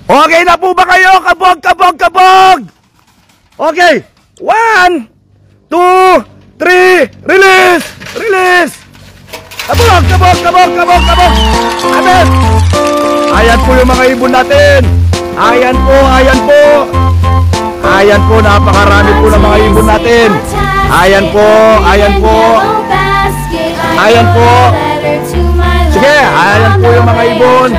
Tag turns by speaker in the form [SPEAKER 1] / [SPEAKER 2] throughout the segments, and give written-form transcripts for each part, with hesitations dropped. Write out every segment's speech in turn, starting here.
[SPEAKER 1] Okay na po ba kayo? Kabog, kabog, kabog! Okay. 1, 2, 3, release! Release! Kabog, kabog, kabog, kabog, kabog! Amen! Ayan po yung mga ibon natin. Ayan po, ayan po. Ayan po, napakarami po ng mga ibon natin. Ayan po, ayan po. Ayan po. Sige, ayan po yung mga ibon.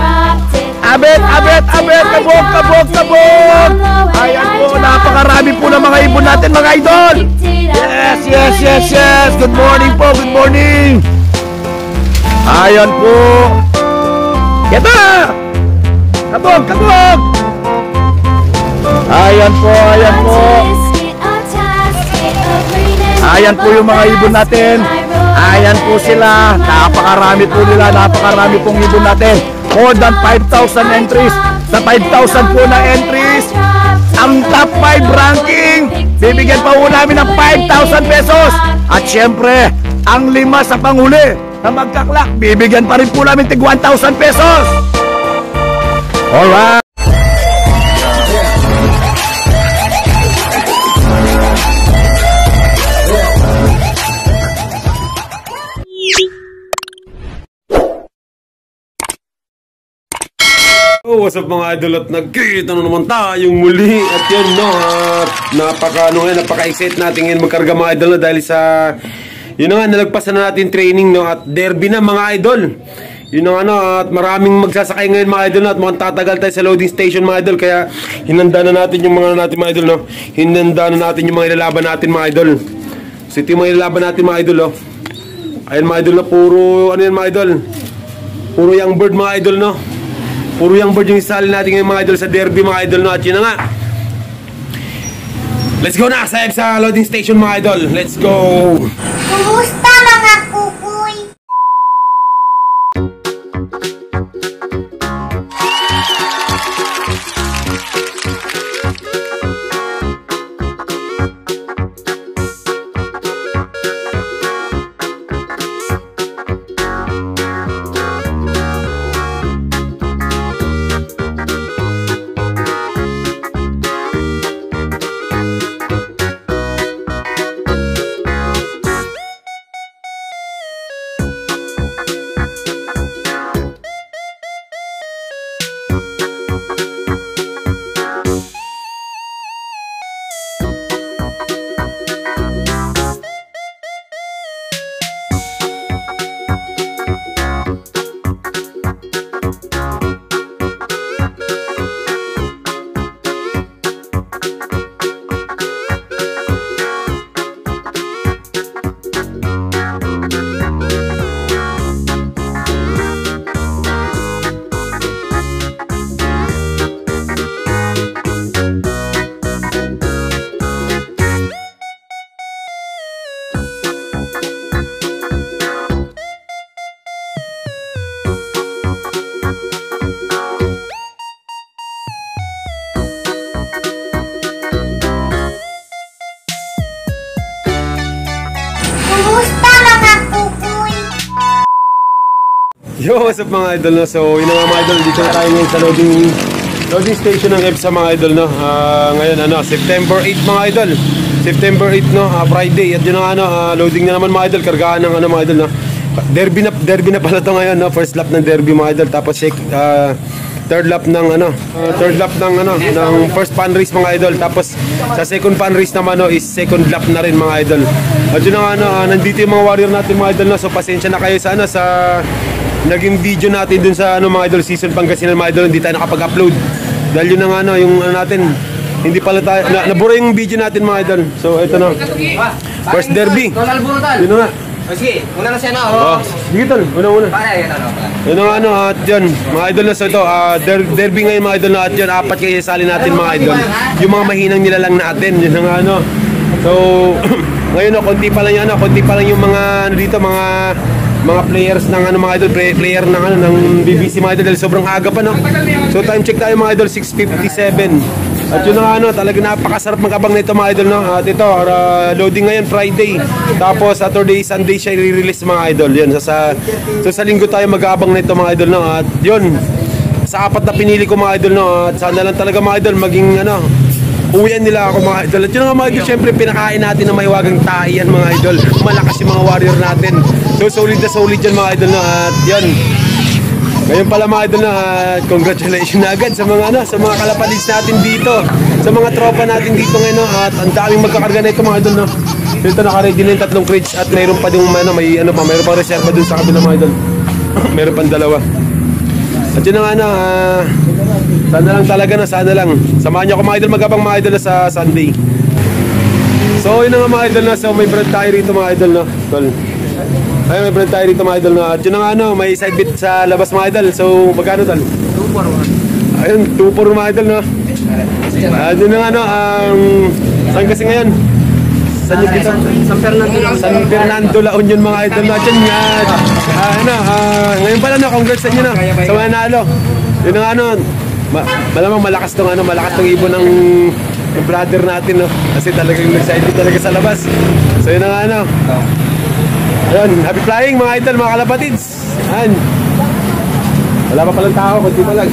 [SPEAKER 1] Abet, abet, abet, kabog, kabog, kabog. Ayan po, napakarami po ng mga ibon natin, mga idol. Yes, yes, yes, yes. Good morning po, good morning. Ayan po. Keta! Kabog, kabog. Ayan po, ayan po. Ayan po yung mga ibon natin. Ayan po sila. Napakarami po nila, napakarami pong ibon natin. More than 5,000 entries. Sa 5,000 po na entries, ang top 5 ranking, bibigyan pa po namin ng 5,000 pesos. At syempre, ang 5 sa panghuli na magkaklak, bibigyan pa rin po namin tig 1,000 pesos. Alright.
[SPEAKER 2] Oh, what's up mga idol, at nagkita na naman tayong muli. At yun no, napaka-excite natin ngayon magkarga mga idol, no, dahil sa yun nga, nalagpasan na natin training, no, at derby na mga idol. Yun nga, no, at maraming magsasakay ngayon mga idol, no, at mukhang tatagal tayo sa loading station mga idol. Kaya hinanda na natin yung mga natin mga idol, no. Hinanda na natin yung mga ilalaban natin mga idol. So ito yung mga ilalaban natin mga idol, no. Ayun mga idol, no, puro ano yan mga idol, puro young bird mga idol, no. Puro young bird yung isali natin ngayon mga idol sa derby mga idol, no. At yun na nga, let's go na sa loading station mga idol. Let's go.
[SPEAKER 3] Kumusta mga kukoy?
[SPEAKER 2] Yo, what's up mga idol, no? So yun na nga mga idol, dito na tayo ngayon sa loading station ng EBSA mga idol, no? Ngayon ano, September 8 mga idol, September 8 no, Friday. At yun na nga, loading na naman mga idol, kargaan ng ano mga idol, no? Derby na pala to ngayon, no? First lap ng derby mga idol, tapos third lap ng ng first pan race mga idol, tapos sa second pan race naman, no, is second lap na rin mga idol. At yun na nga, nandito yung mga warrior natin mga idol, no? So pasensya na kayo sa sa naging video natin dun sa mga idol season Pangasinan mga idol, hindi tayo nakapag-upload dahil yun na nga yung natin, hindi pala tayo nabura yung video natin mga idol. So ito na, first derby, yun na nga.
[SPEAKER 4] Sige, una na siya na.
[SPEAKER 2] Oh, sige tol, una. Yun na nga at yun mga idol, na so ito derby ngayon mga idol, na at yun, 4 kayo sali natin mga idol, yung mga mahinang nilalang natin, yun na nga so ngayon konti pa lang yung mga dito, mga players ng mga idol, player ng ng BBC mga idol, dahil sobrang aga pa, no. So time check tayo mga idol, 6:57. At yun na talaga napakasarap mag-abang nito mga idol, no. At ito loading ngayon Friday, tapos Saturday, Sunday siya i-release mga idol. Yun, so sa linggo tayo mag-aabang nito mga idol, no. At yun, sa apat na pinili ko mga idol, no? At sana lang talaga mga idol maging ano, uwian nila ako mga idol. At yun nga mga idol, syempre pinakain natin ng mahiwagang taiyan mga idol. Malakas yung mga warrior natin. So solid na solid yan mga idol, no? At yun, ngayon pala mga idol, na congratulations na agad sa mga ano, sa mga kalapatids natin dito, sa mga tropa natin dito ngayon, no? At ang daming magkakarga na ito mga idol, no? Dito naka-ready na yung 3 crates at mayroon pa yung ano, mayroon pa reserva dun sa kabila mga idol. Mayroon pang 2. At yun na nga na, sana lang talaga na, sana lang. Samahan niyo ako mga idol, magabang mga idol na sa Sunday. So yun na nga mga idol na, so may bread tayo rito mga idol, no? Tol. Ay, may bread tayo rito mga idol na. At yun na nga ano, may side bit sa labas mga idol. So magkano tol? 2-4. Ayun, 2-4 mga idol, no? At yun na nga ano, saan kasi ngayon? San Fernando La Union mga idol natin nga. Ngayon pala no, congrats sa inyo na sa manalo. Yun nga ano, malamang malakas tong ibon ng brother natin, no. Kasi talagang nag-side talaga sa labas. So yun nga ano. Ayun, happy flying mga idol, mga kalapatids. Ayun. Wala pa palang tao, kunti pa lang.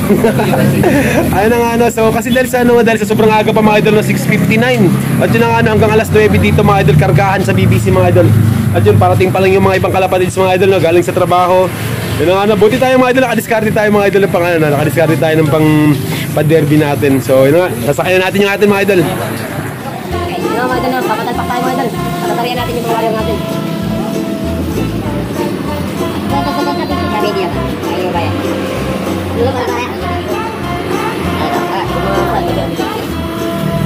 [SPEAKER 2] Ayun na nga ano, so kasi dahil sa sobrang aga pa mga idol na 6:59. At yun na nga ano, hanggang alas 9 dito mga idol, kargahan sa BBC mga idol. At yun, parating pa lang yung mga ibang kalapatids mga idol, no, galing sa trabaho. Yun na nga ano, buti tayo mga idol, nakadiskarte tayo mga idol ng pang ano, nakadiskarte tayo ng pang pa-derby natin. So yun na nga, sasakayan natin yung atin mga idol.
[SPEAKER 4] Okay, yun mga idol, papatalpak tayo mga idol. Patatarian natin yung mga warrior natin. Media. Ayo bayar. Dulu para saya.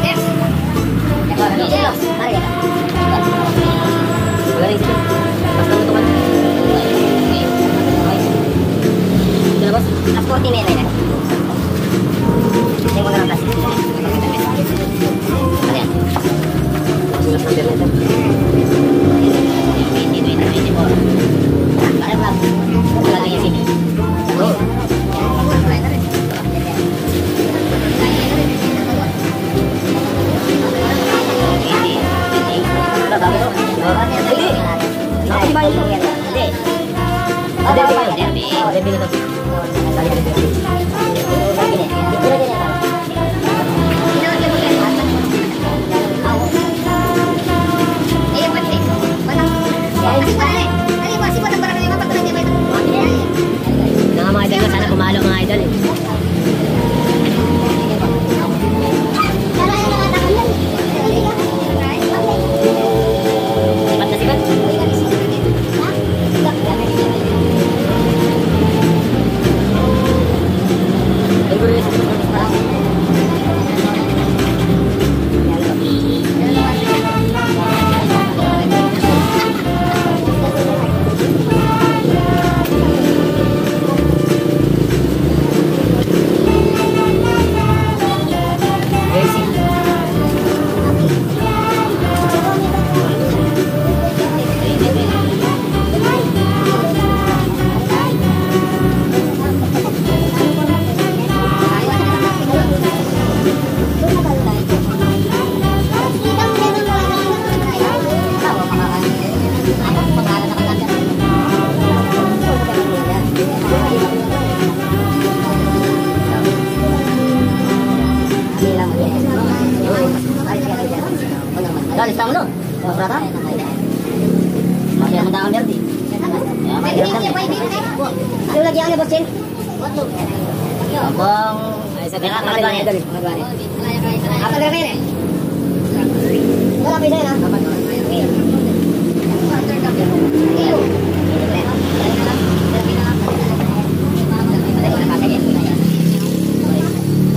[SPEAKER 4] Yes. Ya kalau ada los, mari ya. Boleh di situ. Pas kamu teman. Sudah bos, transporti ini ya. Yang mana kasih? Kalian. Sudah sampai meter. Ini bos. Ada apa? Lagi sini. Oh. Sana pumalo mga idol eh. Sipat na sipat. Lista mo no? Berapa? Masih ada undangan berarti. Ya, masih ada. Ada lagi yang ada bosin? Abang, saya kira ada tadi. Apa lagi ni? Berapa bisa ya?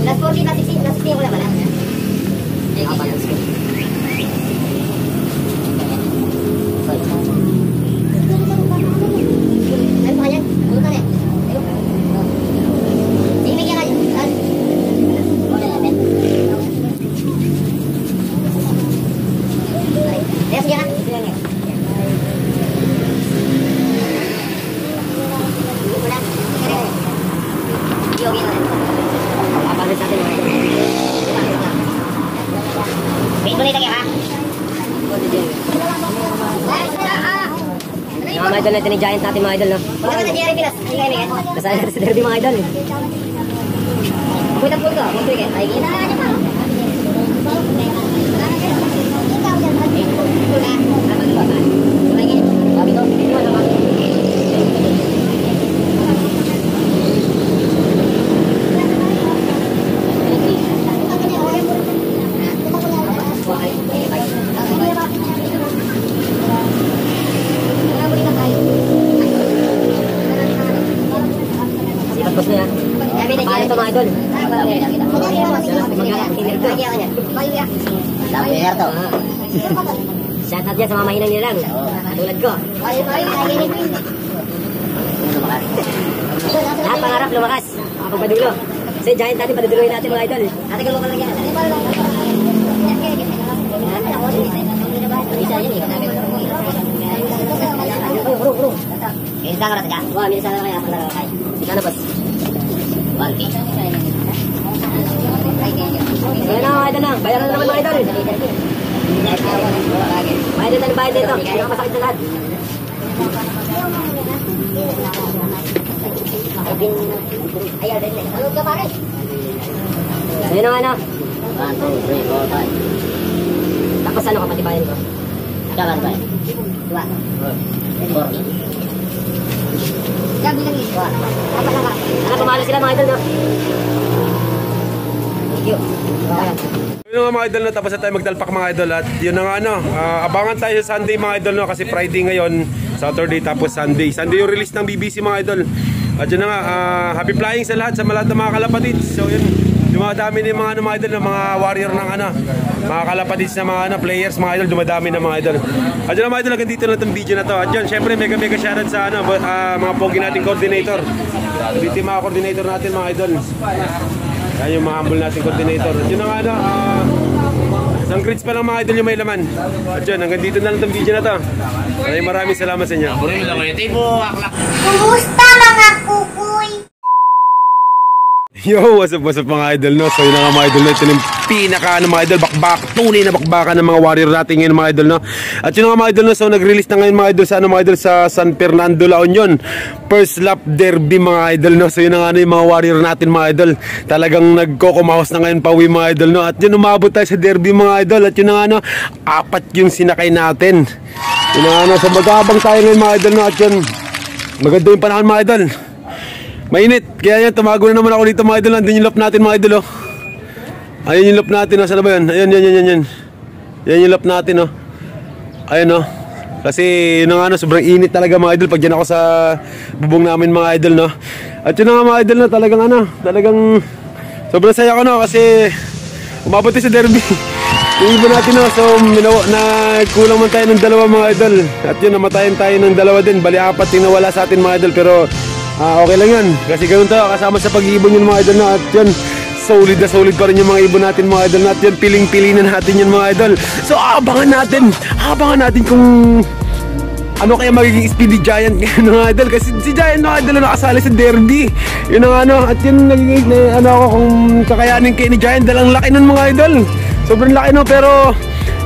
[SPEAKER 4] Transporti nasi boleh mana? Apa nasi? Mga idol natin ni Giant natin mga idol, no? Wala ka na Jerry Pilas. Kasali natin si Derby mga idol eh. ng puso. Magpigil. Ay, gina. Sabi ko, hindi mo naman. Tapos na yan. Paano ito mga idol? Mag-inner to. Shout out yan sa mga mahinang nilang. Tulad ko. Lahat pangarap lumakas. Mga pagpadulo. Kasi giant natin, paduduloy natin mga idol. Ate ka lang yan. Minsan ka na taga. Wah, minsan ka na kaya. Ano ba? 1K. Ayan na mga idol na. Bayaran na naman mga idol. Bayad na bayad dito. Hindi ka masakit sa lahat. Ayan na ano. 1, 2, 3, 4, 5. Tapos ano kapati bayan ko? Kaman ba? 2. 40. Gabi lang ito. Ano pumalo sila mga idol no? Thank you.
[SPEAKER 2] Yun nga mga idol no, tapos na tayo magtalpak mga idol. At yun na nga ano, abangan tayo sa Sunday mga idol no, kasi Friday ngayon, Saturday tapos Sunday. Sunday yung release ng BBC mga idol. At yun na nga, happy flying sa lahat, sa lahat ng mga kalapatids. So yun, dumadami na yung mga, mga idol, mga warrior ng mga kalapatids na mga players mga idol, dumadami na mga idol. At yun na mga idol, hanggang dito na itong video na to. At yun, syempre mega shoutout sa mga pogi nating coordinator. Dito yung mga coordinator natin mga idol. Yan yung mga humble nating coordinator. At yun na nga isang grits pa lang mga idol yung may laman. At yun, hanggang dito na lang itong video na to. Maraming salamat sa inyo.
[SPEAKER 3] Kumusta mga kukoy?
[SPEAKER 2] Yo, what's up mga idol no? So yun na nga mga idol no, ito yung pinaka mga idol, tunay na bakbakan ng mga warrior natin ngayon mga idol no. At yun na nga mga idol no, so nag-release na ngayon mga idol sa mga idol sa San Fernando, La Union, first lap derby mga idol no. So yun na nga yung mga warrior natin mga idol, talagang nagkokumahos na ngayon pauwi mga idol no. At yun, umabot tayo sa derby mga idol. At yun na nga 4 yung sinakay natin. Yun na nga so mag-aabang tayo ngayon mga idol no. At yun, maganda yung panahon mga idol. Mainit, kaya yan, tumago na naman ako dito mga idol. Andun yung lap natin mga idol Ayun yung lap natin saan ba yun? Ayan. Yan yung lap natin Ayun Kasi yun na nga sobrang init talaga mga idol pag dyan ako sa bubong namin mga idol no. At yun na nga mga idol talagang sobrang saya ko kasi umabot tayo sa derby. Yung iba natin so nagkulang man tayo ng 2 mga idol. At yun, namatayan tayo ng 2 din. Bali 4 yung nawala sa atin mga idol. Pero okay lang yun, kasi ganun tayo kasama sa pag-iibon yung mga idol na. At yun, solid na solid pa rin yung mga ibon natin mga idol. At yun, piling-pili na natin yung mga idol. So abangan natin kung ano kaya magiging Speedy Giant ngayon mga idol. Kasi si Giant mga idol na nakasali sa derby. Yun ang at yun nagiging ako kung kakayanin kayo ni Giant. Dalang laki nun mga idol, sobrang laki pero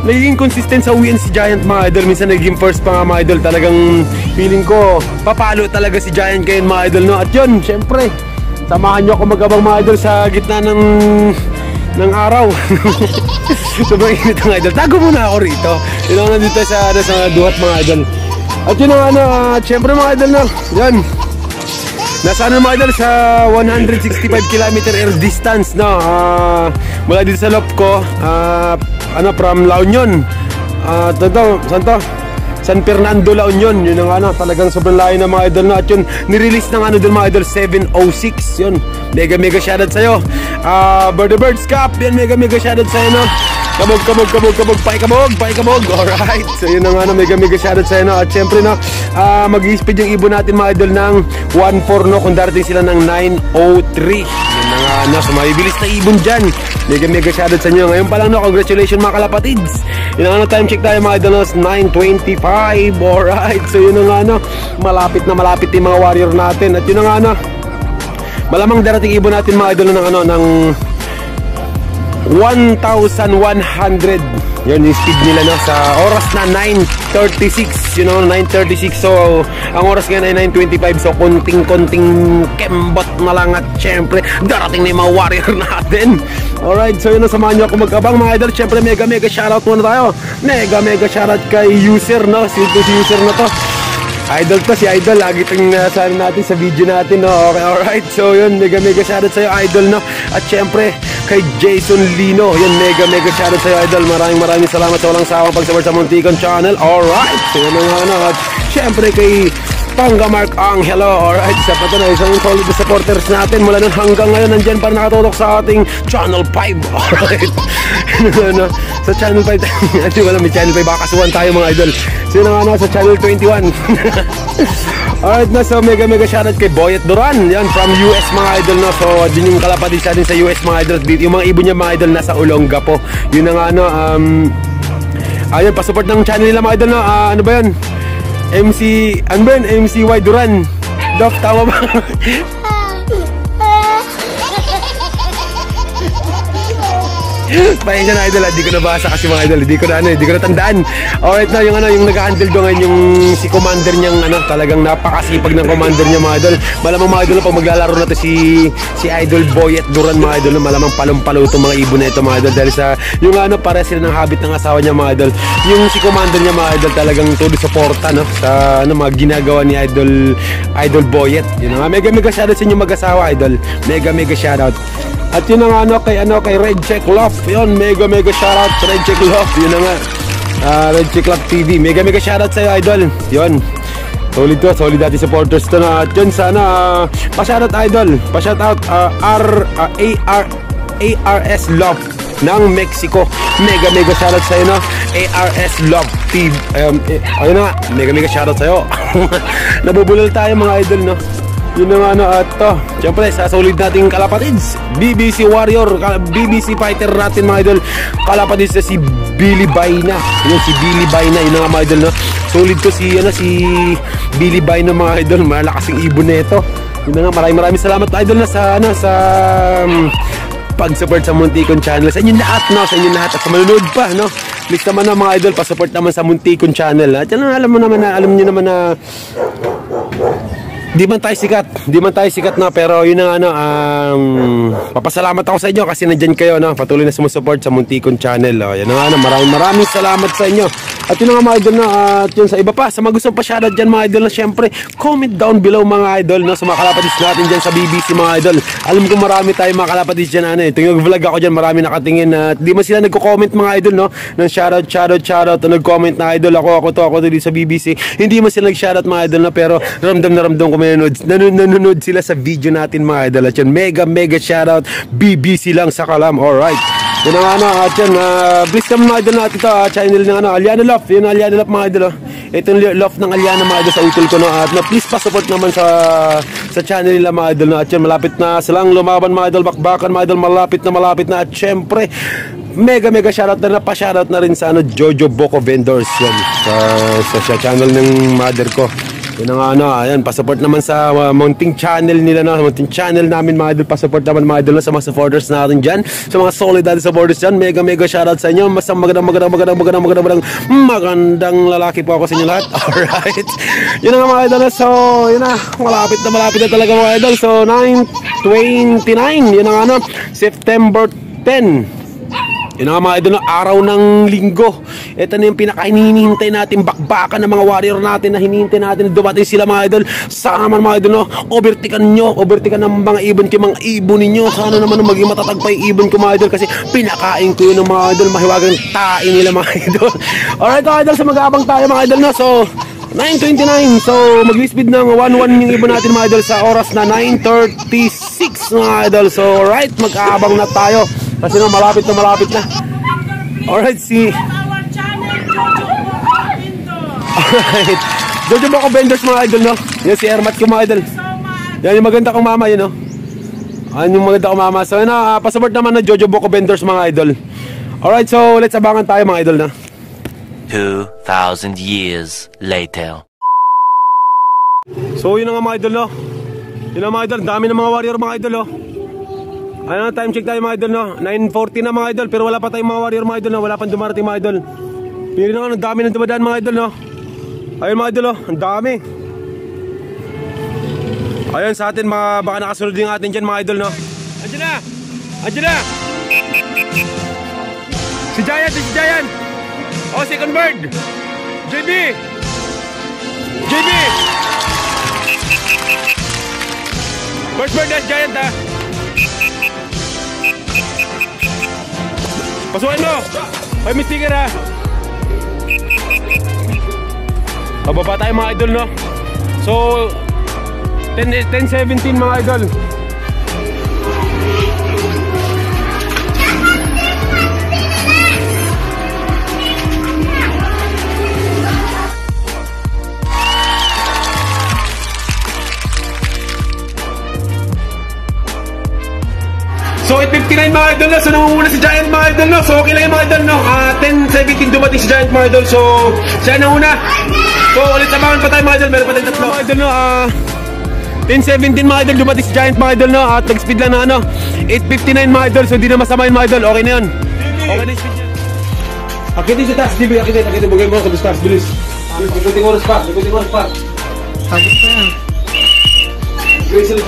[SPEAKER 2] nagiging consistent sa uwian si Giant mga idol. Minsan nagiging first pa nga mga idol. Talagang feeling ko papalo talaga si Giant kayo mga idol no. At yun, syempre samahan nyo ako mag-abang mga idol sa gitna ng araw. Sobrang init mga idol. Tago muna ako rito. Yun ang nandito sa duhat mga idol. At yun ang syempre mga idol yan, nasa mga idol sa 165 km air distance mula dito sa loob ko from La Union, saan to? San Fernando, La Union. Yun ang talagang sobrang layo na mga idol At yun, nirelease ng doon mga idol 706. Yun, mega shoutout sa'yo. Birds Cup, yan mega shoutout sa'yo Kabog, paikabog. Alright, so yun ang mega shoutout sa'yo At syempre mag-i-speed yung ibon natin mga idol ng 1.4 kung darating sila ng 9.03. Yun ang so mabibilis na ibon dyan. Mega shoutout sa inyo. Ngayon pa lang congratulations mga kalapatids. Yun ang time check tayo mga idol 9:25. Alright, so yun ang malapit yung mga warrior natin. At yun ang malamang darating ibon natin mga idol ng 1,100. Yun yung speed nila, no? Sa oras na 9:36, you know, 9:36. So ang oras ngayon ay 9:25. So konting-konting kembot na lang. At syempre darating na yung mga warrior natin. Alright, so yun, samahan nyo ako mag-abang mga idol. Syempre mega shoutout muna tayo. Mega shoutout kay user, no? Si user na to, idol to, si idol. Lagi itong nasabi natin sa video natin, no? Okay, alright. So yun, mega shoutout sa'yo, idol, no? At syempre kay Jason Lino, yun, mega shoutout sa'yo, idol. Maraming salamat sa walang sawang pag-support sa Muntikon channel. Alright, so yun nga, no? At syempre kay Panga Mark Angelo, alright, sa pa na isang solid na supporters natin mula nun hanggang ngayon, nandyan pa nakatutok sa ating Channel 5, alright. No, sa Channel 5 hindi wala, may Channel 5, baka kasuhan tayo mga idol. So yun nga, no, sa Channel 21. Alright, na, so mega shoutout kay Boyet Duran, yan, from US mga idol, no. So din yung kalapatid sa atin sa US mga idol. Yung mga ibon niya mga idol nasa Olongapo. Yun na nga, no, ayun, pasupport ng channel nila mga idol, no. Ano ba yun? ano ba yun? MCY Duran. Doc, tama ba? Pasensya na idol, di ko nabasa kasi mga idol, di ko na tandaan. Alright na, yung nag-handle do ngayon, yung si commander niyang talagang napakasipag ng commander niya mga idol. Malamang mga idol, pag maglalaro na to si idol Boyet Duran mga idol, malamang palong-palo itong mga ibon na ito mga idol, dahil sa yung pare sila ng habit ng asawa niya mga idol. Yung si commander niya mga idol talagang todo suporta, no, sa mga ginagawa ni idol Boyet. Yun nga, mega shoutout sa inyo mag-asawa idol. Mega shoutout. At yun ang kay Red Check Love. Yun, mega shoutout sa Red Check Love. Yun na nga, Red Check Love TV. Mega shoutout sa'yo idol. Yun, solid dati supporters to na. At yun, sana pa-shoutout idol, pa-shoutout ARS Love ng Mexico. Mega shoutout sa'yo, no? ARS Love TV. Ayun na nga, mega shoutout sa'yo. Nabubulol tayo mga idol, no? Yun na nga, at to, syempre sa solid nating kalapatids, BBC Warrior, BBC Fighter natin mga idol, kalapatids na si Billy Baina. Yun, si Billy Baina, yun na nga mga idol, no? Solid to si Billy Baina mga idol, malakasing ibon na ito. Yun na nga, maraming salamat idol na sa pag-support sa Muntikon channel. Sa inyo lahat, no? Sa inyo lahat, at sa manunod pa, no? Please naman na mga idol, pa-support naman sa Muntikon channel. At yan, alam nyo naman na Di man tayo sikat na, pero yun na papasalamat ako sa inyo kasi nandyan kayo, no? Patuloy na sumusupport sa Muntikon channel. Yan na nga, maraming salamat sa inyo. At yun na nga mga idol, no? At yun sa iba pa, sa mga gusto pa shoutout dyan mga idol, na syempre comment down below mga idol, no? Sa mga kalapatis natin dyan sa BBC mga idol. Alam ko marami tayo mga kalapatis dyan, tuwing nag-vlog ako dyan, marami nakatingin at di man sila nagko-comment mga idol, no? Ng shoutout, nag-comment na idol, ako to dito sa BBC. Hindi man sila nag-shoutout mga idol, no? Pero ramdam ko nanonood sila sa video natin mga idol. At yun, mega shoutout BBC lang sa Kalam. Alright, yun ang at yun, please naman mga idol natin ito, channel ng Aliana Love. Yun, Aliana Love mga idol, itong love ng Aliana mga idol sa utol ko, no? At please pa-support naman sa channel nila mga idol, no? At yun, malapit na silang lumaban mga idol, bakbakan mga idol, malapit na. At syempre mega shoutout na pa-shoutout na rin sa Jojo Boko Vendors, yan, sa channel ng mother ko. Yun ang ayan, pasupport naman sa mounting channel nila, no? Mounting channel namin mga idol, pasupport naman mga idol, no? Sa mga supporters natin dyan, sa mga solid natin supporters dyan, mega shoutout sa inyo. Mas magandang lalaki po ako sa inyo lahat. Alright, yun ang mga idol, no? So yun na, malapit na talaga mga idol. So 9/29, yun ang September 10. Yun nga mga idol, araw ng linggo. Ito na yung pinaka-hinihintay natin, bakbakan ng mga warrior natin na hinihintay natin na dumating sila mga idol. Sana naman mga idol, no? Overtikan ng mga ibon ninyo. Sana naman maging matatag pa yung ibon ko mga idol, kasi pinakain ko yun ng mga idol, mahiwagang tain nila mga idol. Alright mga idol, so mag-aabang tayo mga idol, no? So 9:29, so mag-speed ng 1-1 yung ibon natin mga idol sa oras na 9:36 mga idol. So alright, mag-aabang na tayo kasi na malapit na. Alright, alright, Jojo Boko Vendors mga idol, no? Yan si Ermat ko mga idol. Yan yung maganda kong mama, yun, no? Yan yung maganda kong mama. So yun na, pasupport naman na Jojo Boko Vendors mga idol. Alright, so let's abangan tayo mga idol, na
[SPEAKER 5] 2,000 years later.
[SPEAKER 2] So yun na nga mga idol, no? Yun na mga idol, dami ng mga warrior mga idol, oh. Ano, time check tayo mga idol, no? 9:40 na mga idol, pero wala pa tayong mga warrior mga idol, no? Wala pang dumarating mga idol. Pero na ang dami nang dumadaan mga idol, no? Ayun mga idol, oh, ang dami. Ayun sa atin, baka nakasunod din atin dyan mga idol, no? Andiyan na! Andiyan na! Si Giant, si Giant! Oh, second bird! JB! JB! First bird, that's Giant, ha? Pasukin mo! Ay, may sticker, ha? Pababa tayo mga idol, no? So 10-17 mga idol. So 8:59 mga idol, no? So nangunguna si Giant mga idol, no? So okay lang yung mga idol, no? 10-17 dumating si Giant mga idol. So siya nanguna. So ulit sabangan pa tayo mga idol. Meron pa tayong tatlo mga idol, no? 10-17 mga idol, dumating si Giant mga idol, no? At nag-speed lang na ano 8:59 mga idol. So di na masama yun mga idol. Okay na yun. Okay na yung speed yan. Akitin sa taas, DB. Akitin. Bagay mo sa stars. Bilis. Ikuting oras pa. Pagod pa yan. Grisel.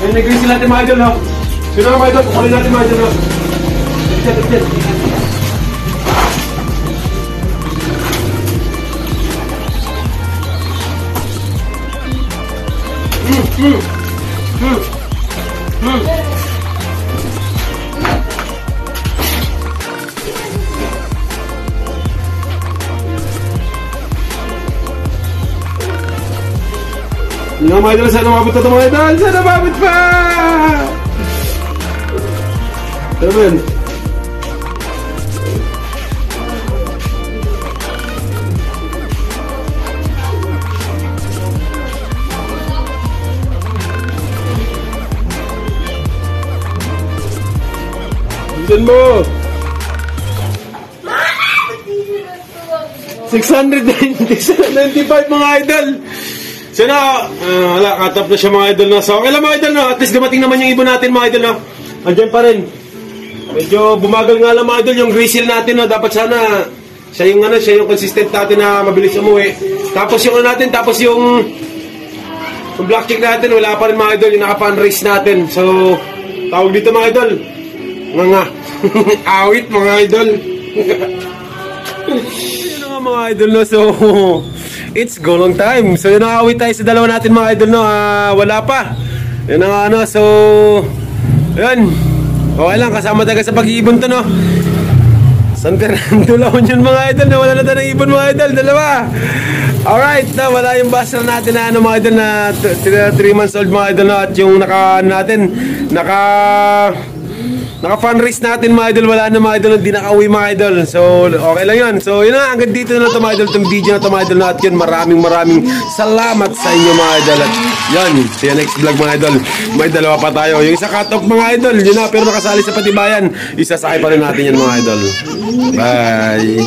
[SPEAKER 2] Ayun, nag-grisel natin mga idol, no? Sino mga idol? Kukulin natin mga idol, no? Tignan. Yung mga idol, sana mabot na ito mga idol! Sana mabot pa! Taman. Bisan mo! 695 mga idol! So na, wala, katap na siya mga idol, no? So okay lang mga idol, no? At least dumating naman yung ibon natin mga idol, no? Andyan pa rin. Medyo bumagal nga lang mga idol yung grisel natin, no? Dapat sana siya yung consistent natin na mabilis umuwi. Tapos yung natin, yung black chick natin, wala pa rin mga idol, yung naka-fan race natin. So tawag dito mga idol, nga awit mga idol. Yun nga mga idol, no? So it's go long time. So yun ang awit tayo sa dalawa natin mga idol, no? Wala pa. Yun ang ano, so yun. Okay lang, kasama tayo sa pag-iibon to, no? San Fernando La Union mga idol, na wala na tayo ng ibon mga idol, dalawa. Alright, na wala yung buzzer natin na ano mga idol, na 3 months old mga idol, no? At yung naka-fun race natin mga idol, wala na mga idol, hindi nakauwi mga idol. So okay lang yun. So yun na, hanggang dito na ito mga idol, itong video na ito mga idol na. At yun, maraming salamat sa inyo mga idol. At yun, see you next vlog mga idol. May dalawa pa tayo. Yung isa cut-off mga idol, yun na, pero nakasali sa Patibayan. Isasakay pa rin natin yan mga idol. Bye!